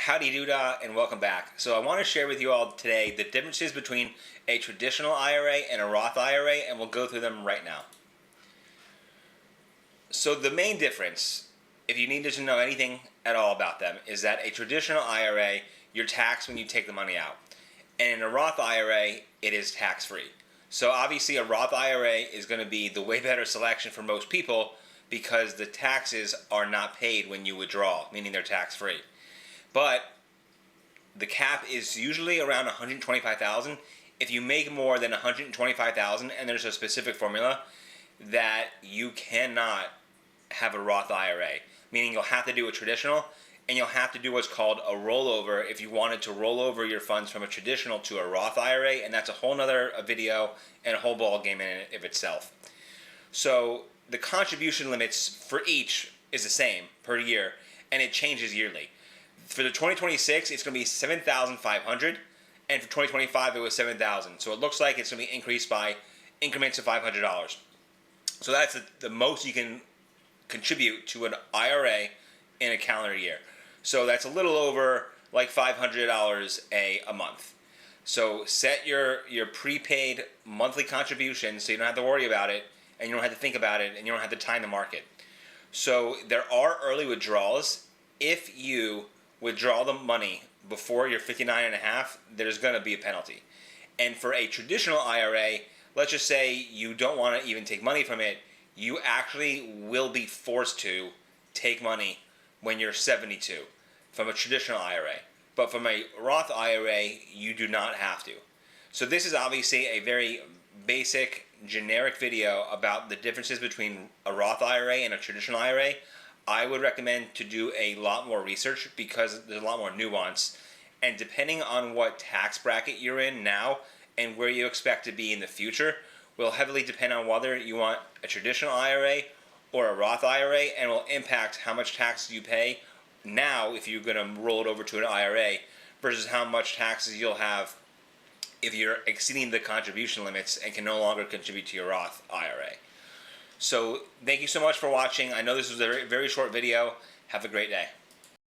Howdy doodah and welcome back. So I want to share with you all today the differences between a traditional IRA and a Roth IRA, and we'll go through them right now. So the main difference, if you needed to know anything at all about them, is that a traditional IRA, you're taxed when you take the money out. And in a Roth IRA, it is tax-free. So obviously a Roth IRA is going to be the way better selection for most people because the taxes are not paid when you withdraw, meaning they're tax-free. But the cap is usually around $125,000. If you make more than $125,000, and there's a specific formula that you cannot have a Roth IRA, meaning you'll have to do a traditional, and you'll have to do what's called a rollover if you wanted to roll over your funds from a traditional to a Roth IRA, and that's a whole nother video and a whole ball game in it of itself. So the contribution limits for each is the same per year, and it changes yearly. For the 2026, it's going to be $7,500, and for 2025, it was $7,000. So it looks like it's going to be increased by increments of $500. So that's the most you can contribute to an IRA in a calendar year. So that's a little over like $500 a month. So set your prepaid monthly contribution so you don't have to worry about it, and you don't have to think about it, and you don't have to time the market. So there are early withdrawals. If you withdraw the money before you're 59 and a half, there's going to be a penalty. And for a traditional IRA, let's just say you don't want to even take money from it, you actually will be forced to take money when you're 72 from a traditional IRA. But from a Roth IRA, you do not have to. So this is obviously a very basic, generic video about the differences between a Roth IRA and a traditional IRA. I would recommend to do a lot more research because there's a lot more nuance. And depending on what tax bracket you're in now and where you expect to be in the future will heavily depend on whether you want a traditional IRA or a Roth IRA, and will impact how much taxes you pay now if you're going to roll it over to an IRA versus how much taxes you'll have if you're exceeding the contribution limits and can no longer contribute to your Roth IRA. So thank you so much for watching. I know this was a very, very short video. Have a great day.